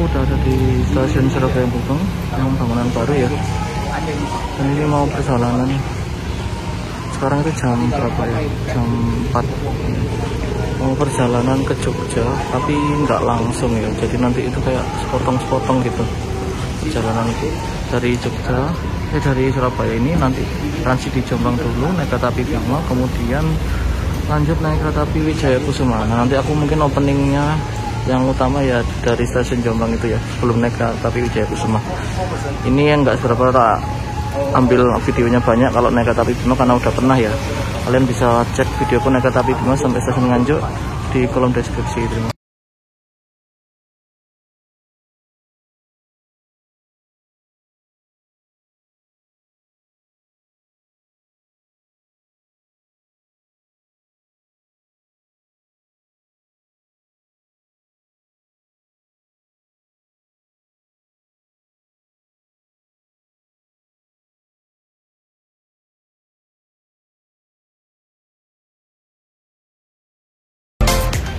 aku udah ada di stasiun Surabaya Gubeng yang bangunan baru ya. Dan ini mau perjalanan. Sekarang itu jam berapa ya? Jam 4. Mau perjalanan ke Jogja, tapi nggak langsung ya. Jadi nanti itu kayak sepotong-sepotong gitu. Perjalanan itu dari Jogja, dari Surabaya ini nanti transit di Jombang dulu, naik kereta api Bima, kemudian lanjut naik kereta api Wijaya Kusuma. Nah, nanti aku mungkin openingnya yang utama ya dari stasiun Jombang itu ya, sebelum naik kereta api Wijaya Kusuma. Ini yang nggak seberapa tak ambil videonya banyak kalau naik kereta api Bima karena udah pernah ya. Kalian bisa cek videoku naik kereta api Bima sampai stasiun Nganjuk di kolom deskripsi. Terima kasih.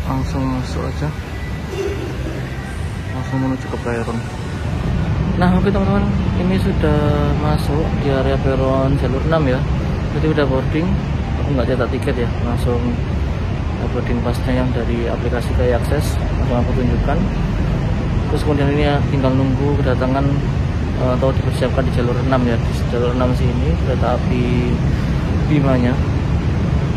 Langsung masuk aja, langsung menuju ke peron. Nah oke teman-teman, ini sudah masuk di area peron jalur 6 ya. Jadi udah boarding, aku nggak cetak tiket ya, langsung boarding pasnya yang dari aplikasi Kai Akses langsung aku tunjukkan. Terus kemudian ini ya tinggal nunggu kedatangan atau dipersiapkan di jalur 6 ya. Di jalur 6 sini kereta api Bimanya.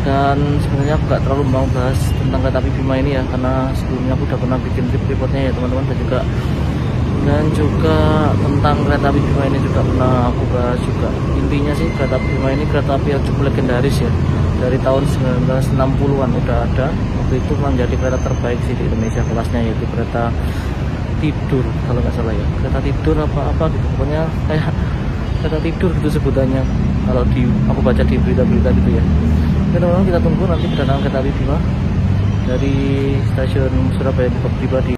Dan sebenarnya aku nggak terlalu mau bahas tentang kereta api Bima ini ya, karena sebelumnya aku udah pernah bikin reportnya ya teman-teman, dan juga tentang kereta api Bima ini juga pernah aku bahas juga. Intinya sih kereta api Bima ini kereta api yang cukup legendaris ya, dari tahun 1960-an udah ada. Waktu itu menjadi kereta terbaik sih di Indonesia kelasnya, yaitu kereta tidur kalau nggak salah ya, kereta tidur apa gitu, pokoknya kayak kereta tidur gitu sebutannya kalau aku baca di berita-berita gitu ya. Oke teman-teman, kita tunggu nanti kedatangan kereta api Bima dari stasiun Surabaya Gubeng tiba di.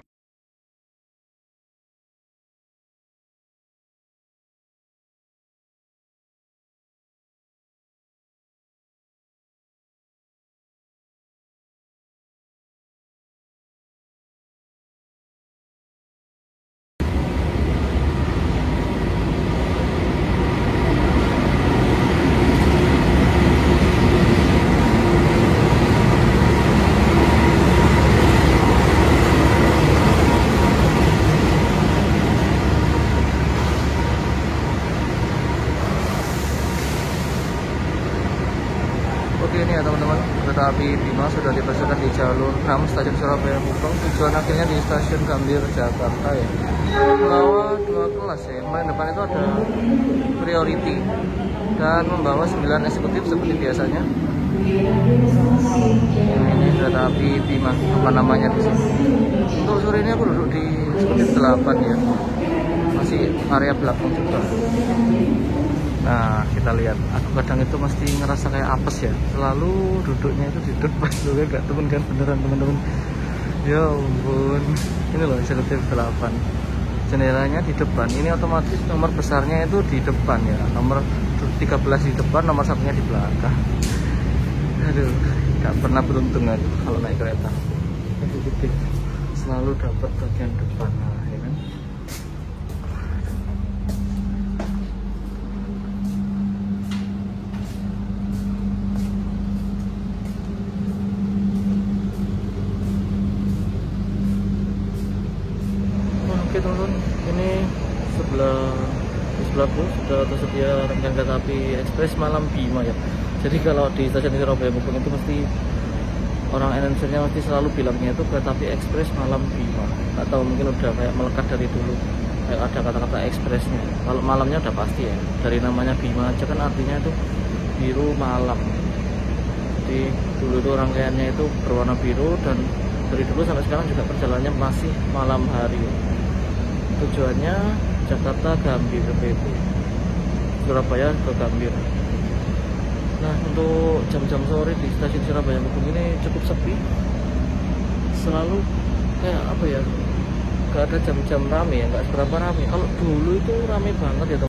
Oke ini ya teman-teman, kereta api Bima sudah dipersiapkan di jalur 6 stasiun Surabaya Gubeng. Tujuan akhirnya di stasiun Gambir Jakarta ya. Membawa 2 kelas ya. Yang paling depan itu ada priority dan membawa 9 eksekutif seperti biasanya. Nah, ini kereta api Bima, apa namanya di sini. Untuk sore ini aku duduk di eksekutif 8 ya. Masih area belakang juga. Nah kita lihat, aku kadang itu mesti ngerasa kayak apes ya, selalu duduknya itu di depan loh, gak temen kan, beneran temen-temen. Ya ampun, ini loh eksekutif 8, jendelanya di depan, ini otomatis nomor besarnya itu di depan ya, nomor 13 di depan, nomor satunya di belakang. Aduh, gak pernah beruntung aku kalau naik kereta eksekutif, selalu dapat bagian depan. Nah, ya kan? Oke teman-teman, ini di sebelahku sudah tersedia rangkaian kereta api ekspres malam Bima ya. Jadi kalau di stasiun Surabaya Gubeng itu mesti orang announcernya mesti selalu bilangnya itu kereta api ekspres malam Bima. Atau mungkin udah kayak melekat dari dulu, kayak ada kata-kata ekspresnya. Kalau malamnya udah pasti ya, dari namanya Bima aja kan artinya itu biru malam. Jadi dulu itu rangkaiannya itu berwarna biru, dan dari dulu sampai sekarang juga perjalanannya masih malam hari. Tujuannya Jakarta Gambir PP, Surabaya ke Gambir. Nah untuk jam-jam sore di stasiun Surabaya Gubeng ini cukup sepi, selalu kayak apa ya, gak ada jam-jam rame ya, gak seberapa rame. Kalau dulu itu rame banget ya teman.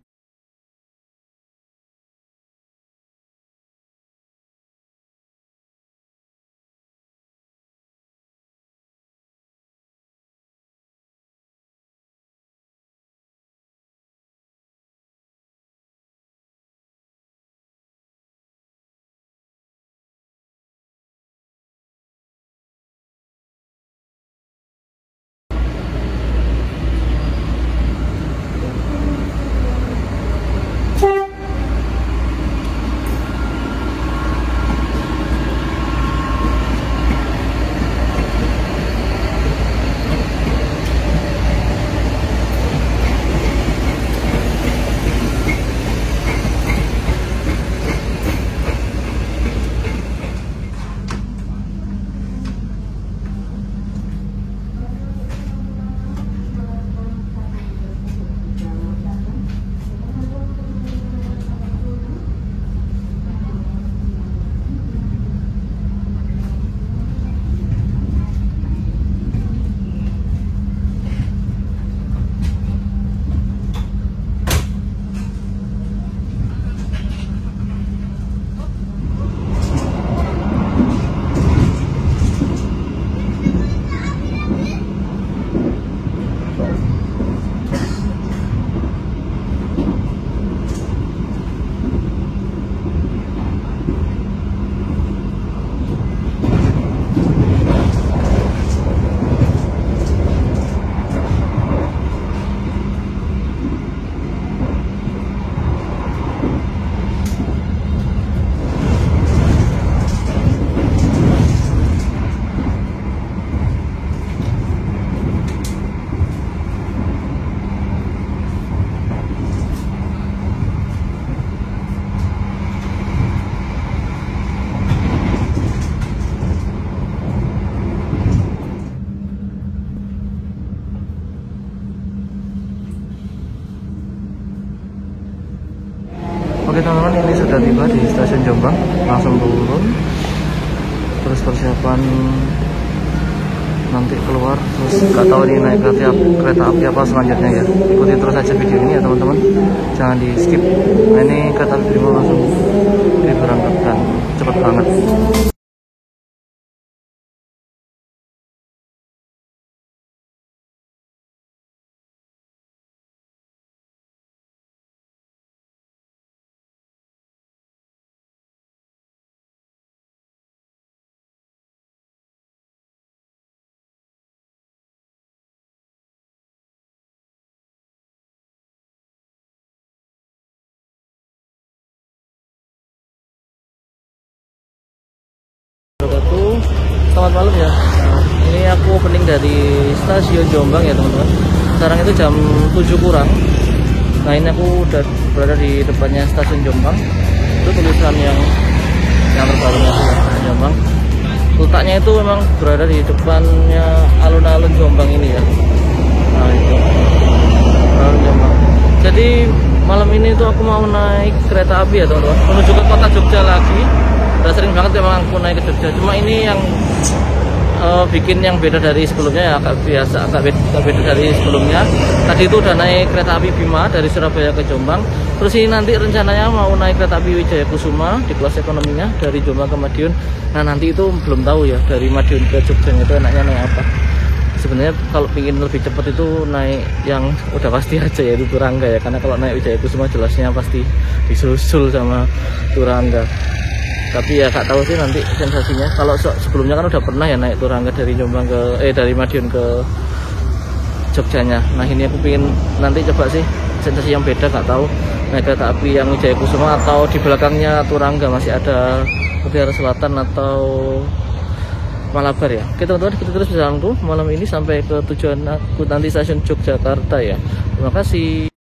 persiapan nanti keluar, terus nggak tahu ini naik kereta api apa selanjutnya ya. Ikuti terus aja video ini ya teman-teman, jangan di skip. Nah, ini kereta api Bima langsung diberangkatkan, cepet banget. Selamat malam ya. Ini aku opening dari stasiun Jombang ya teman-teman. Sekarang itu jam 7 kurang. Nah, ini aku udah berada di depannya stasiun Jombang. Itu tulisan yang terbarunya itu ya, Jombang. Letaknya itu memang berada di depannya alun-alun Jombang ini ya. Nah, itu alun Jombang. Jadi malam ini tuh aku mau naik kereta api ya teman-teman, menuju ke kota Jogja lagi. Udah sering banget memang aku naik ke Jogja, cuma ini yang bikin yang beda dari sebelumnya ya, agak beda dari sebelumnya. Tadi itu udah naik kereta api Bima dari Surabaya ke Jombang. Terus ini nanti rencananya mau naik kereta api Wijaya Kusuma di kelas ekonominya dari Jombang ke Madiun. Nah, nanti itu belum tahu ya dari Madiun ke Jogja itu enaknya naik apa. Sebenarnya kalau ingin lebih cepat itu naik yang udah pasti aja yaitu Turangga ya, karena kalau naik Wijaya Kusuma jelasnya pasti disusul sama Turangga. Tapi ya gak tahu sih nanti sensasinya. Kalau sebelumnya kan udah pernah ya naik Turangga dari Jombang dari Madiun ke Jogjanya. Nah, ini aku pengen nanti coba sih sensasi yang beda, gak tahu naik kereta api yang Wijaya Kusuma atau di belakangnya Turangga masih ada Mutiara Selatan atau Malabar ya. Oke teman-teman, kita terus bersamaku malam ini sampai ke tujuan aku nanti stasiun Yogyakarta ya. Terima kasih.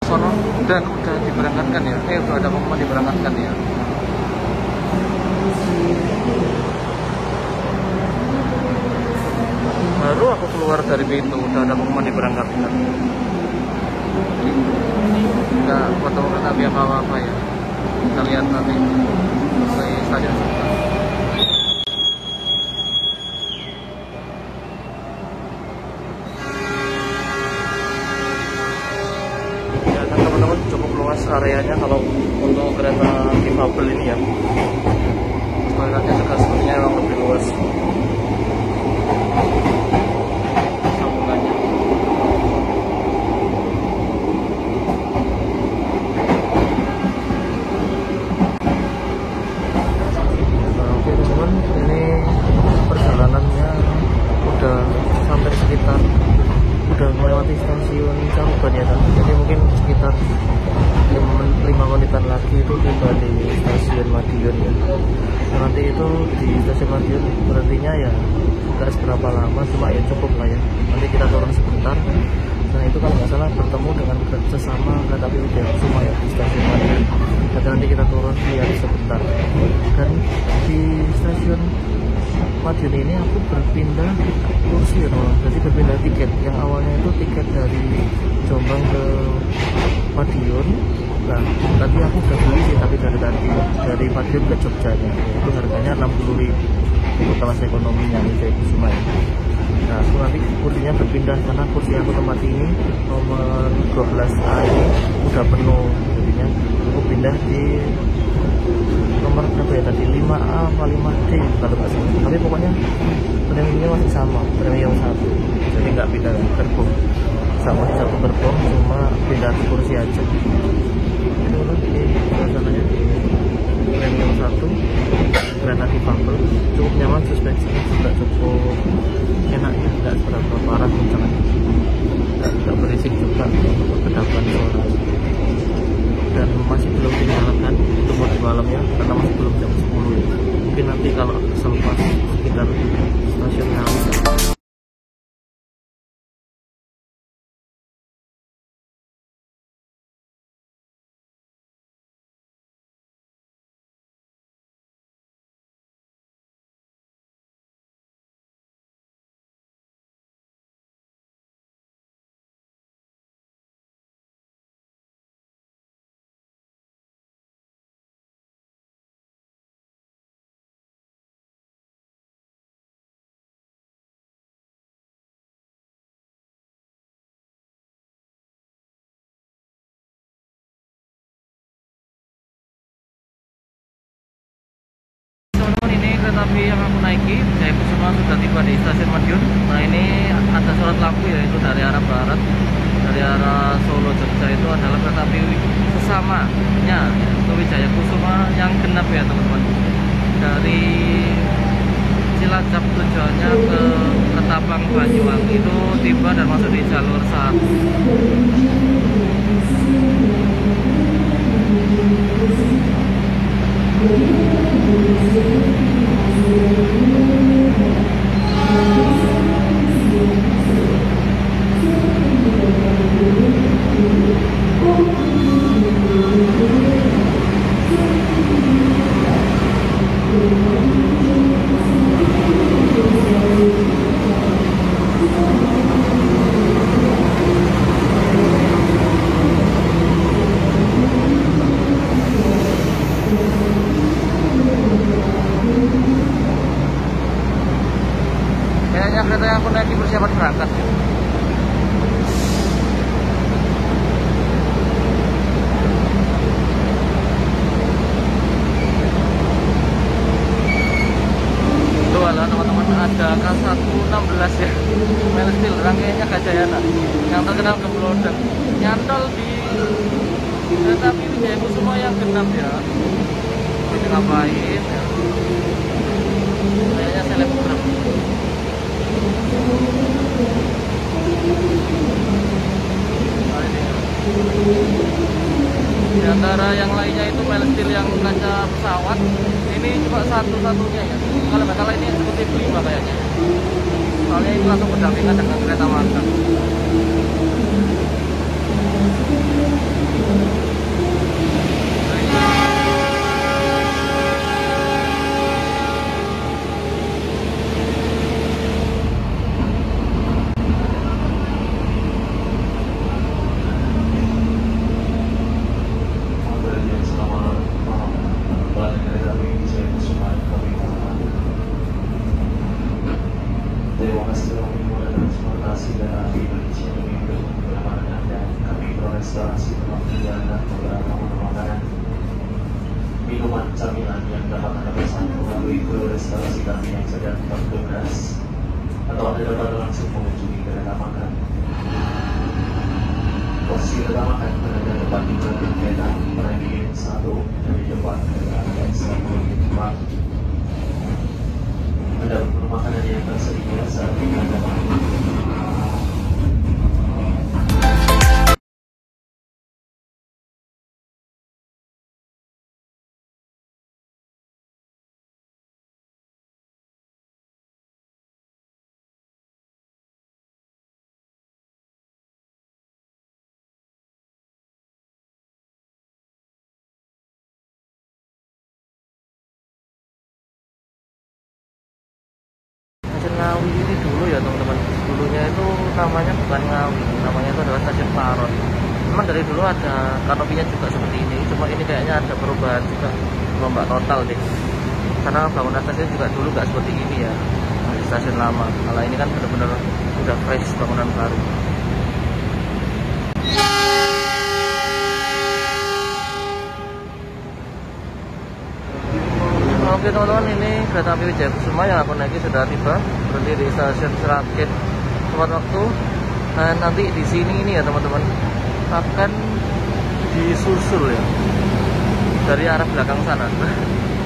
Sono dan udah diberangkatkan ya, udah ada pengumuman diberangkatkan ya. keluar dari pintu udah ada pengumuman diberangkatkan. Nggak foto kereta api apa ya, kita lihat nanti di stasiun sebentar. Ya kan teman-teman, cukup luas areanya kalau untuk kereta difabel ini ya. Toiletnya juga sepertinya memang lebih luas. Sambungannya. Oke teman-teman, ini perjalanannya udah sampai sekitar, udah melewati stasiun Caruban ya kan. Jadi mungkin sekitar 5 menitan lagi itu tiba di stasiun Madiun ya. Nah, nanti itu di stasiun Madiun berhentinya ya nggak seberapa lama, cuma ya cukup lah ya. Nanti kita turun sebentar. Nah itu kalau nggak salah bertemu dengan sesama kereta api Kusuma ya di stasiun Madiun. Nanti kita turun lihat sebentar. Dan di stasiun Madiun ini aku berpindah kursi ya teman. Jadi berpindah tiket. Yang awalnya itu tiket dari Jombang ke Madiun. Nah tadi aku udah beli sih, tapi dari Madiun ke Jogjanya itu harganya 60.000 untuk kelas ekonominya di Kusuma ya. Nah aku nanti kursinya berpindah karena kursi aku tempat ini nomor 12A ini udah penuh, jadinya aku pindah di nomor berapa ya tadi, 5A atau 5D kalau nggak salah. Tapi pokoknya premiumnya masih sama, premium 1, jadi nggak pindah gerbong, sama di satu gerbong, cuma pindah kursi aja. Ini udah di suasananya di premium 1 kereta difabel, cukup nyaman, suspensinya juga cukup enak ya, nggak seberapa parah guncangannya, nggak berisik juga untuk kedapan suara. Dan masih belum dinyalakan untuk mode malamnya karena masih belum jam 10 ya. Mungkin nanti kalau selepas sekitar stasiun Ngawi. Ini kereta api yang aku naiki, saya semua sudah tiba di stasiun Madiun. Nah ini ada surat lampu ya, itu dari arah barat, dari arah Solo Jogja itu adalah kereta api sesamanya itu Wijaya Kusuma yang genap ya teman-teman. Dari Cilacap tujuannya ke Ketapang Banyuwangi itu tiba dan masuk di jalur 1. Kayaknya kereta yang aku naiki persiapan berangkat ya. Itu adalah teman-teman, ada K116 ya, Melestil rangkaiannya Gajayana yang terkenal gemblodeng, nyantol di kereta api Wijaya Kusuma yang genap ya. Ini ngapain ya? Kayaknya selebgram. Di antara yang lainnya itu Melestil yang kaca pesawat, ini cuma satu-satunya ya. Kalau nggak salah ini eksekutif 5 kayaknya. Soalnya ini langsung berdampingan dengan kereta magang. Terima kasih telah memulai transportasi dan Indonesia demi mendukung kenyamanan Anda. Kami restorasi tempat tinggal dan beberapa makanan, minuman, camilan yang dapat Anda pesan melalui kru restorasi kami yang sedang bertugas, atau Anda dapat langsung mengunjungi kereta makan. Posisi kereta makan berada tepat di belakang kereta Premium 1 dari depan kereta X1. Anda berburu makanan yang tersedia saat ini Anda makan. Stasiun Ngawi ini dulu ya teman-teman, dulunya itu namanya bukan Ngawi, namanya itu adalah Stasiun Paron. Memang dari dulu ada kanopinya juga seperti ini, cuma ini kayaknya ada perubahan juga, rombak total deh, karena bangunan stasiun juga dulu nggak seperti ini ya, di stasiun lama. Kalau ini kan benar-benar udah fresh, bangunan baru. Oke teman-teman, ini kereta api Wijaya Kusuma yang aku naiki sudah tiba, berhenti di stasiun Seragen tepat waktu. Dan nanti di sini ini ya teman-teman, akan disusul ya dari arah belakang sana,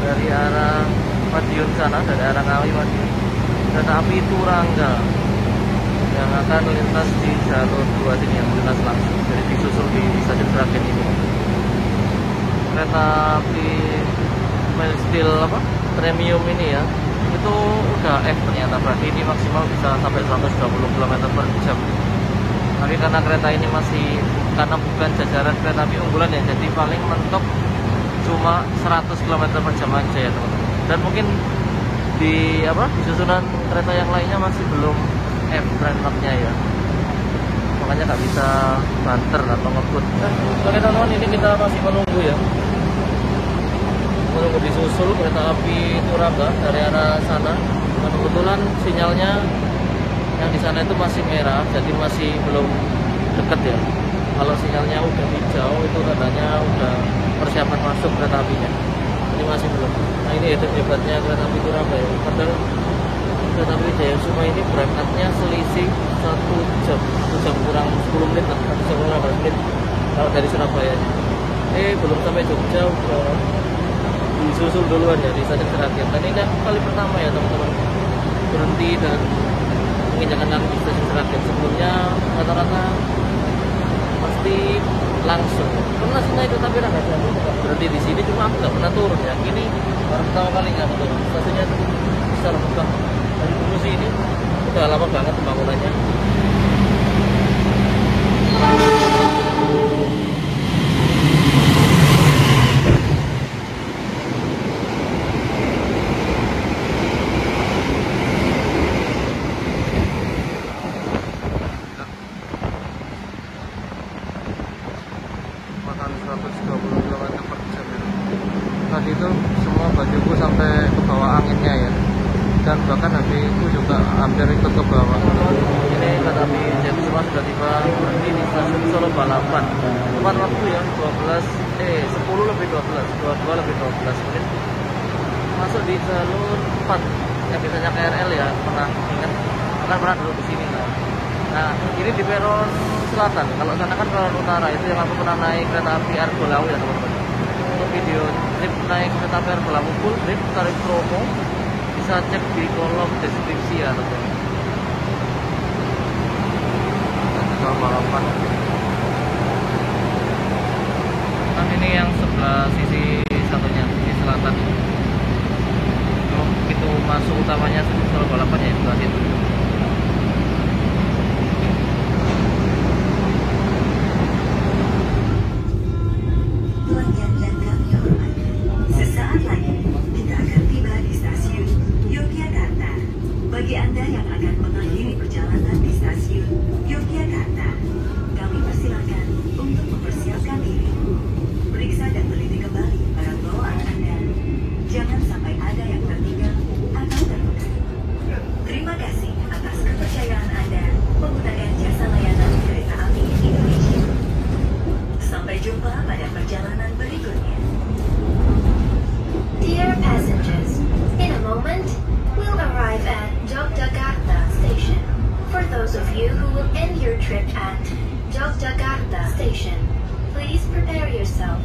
dari arah Madiun sana, dari arah Ngawi Madiun, kereta api Turangga yang akan melintas di jalur 2 sini, yang melintas langsung. Jadi disusul di stasiun Seragen ini. Kereta api Mail Steel premium ini ya, itu udah F ternyata, berarti ini maksimal bisa sampai 120 km per jam. Tapi karena kereta ini karena bukan jajaran kereta api unggulan ya, jadi paling mentok cuma 100 km per jam aja ya teman-teman. Dan mungkin di susunan kereta yang lainnya masih belum F trainlocknya ya, makanya nggak bisa banter atau ngebut. Oke teman-teman, ini kita masih menunggu ya, menunggu disusul kereta api Turangga dari arah sana. Dan kebetulan sinyalnya yang di sana itu masih merah, jadi masih belum deket ya. Kalau sinyalnya udah hijau itu katanya udah persiapan masuk kereta apinya. Ini masih belum. Nah ini hebatnya kereta api Turangga ya. Padahal kereta api Wijaya Kusuma ini berangkatnya selisih 1 jam, 1 jam kurang 10 menit lah, 1 jam kurang 8 menit kalau dari Surabaya. Belum sampai Jogja udah disusul duluan ya di stasiun Seragen. Dan ini kali pertama ya teman-teman berhenti dan menginjakan kaki di stasiun Seragen. Sebelumnya rata-rata pasti langsung. Pernah sih naik kereta api Rangga berhenti di sini, cuma aku nggak pernah turun ya. Ini baru pertama kali nggak turun. Stasiunnya itu besar bukan dari dulu sih, ini udah lama banget pembangunannya. Makan 120 km per jam ya. Tadi itu semua bajuku sampai ke bawah anginnya ya, dan bahkan HP ku juga hampir ikut ke bawah. Ini kereta api Wijaya Kusuma sudah tiba, berhenti di stasiun Solo Balapan tepat waktu ya 10 lebih 12, 22 lebih 12 menit. Masuk di jalur 4 yang biasanya KRL ya, pernah ingat kan pernah duduk di sini lah. Nah ini di peron selatan, kalau sana kan peron utara. Itu yang aku pernah naik kereta api Argo Lawu ya teman-teman. Untuk video trip naik kereta api Argo Lawu full trip tarif promo bisa cek di kolom deskripsi ya teman-teman. Balapan kan ini yang sebelah sisi satunya, sisi selatan. Kalau itu masuk utamanya Solo Balapan ya sebelah situ. Pelanggan dan kami hormati, sesaat lagi kita akan tiba di stasiun Yogyakarta. Bagi Anda yang akan mengakhiri perjalanan di stasiun Yogyakarta, kami persilakan untuk mempersiapkan diri. Periksa dan teliti kembali barang bawaan Anda. Jangan sampai ada yang tertinggal atau terluka. Terima kasih atas of you who will end your trip at Yogyakarta Station, please prepare yourself.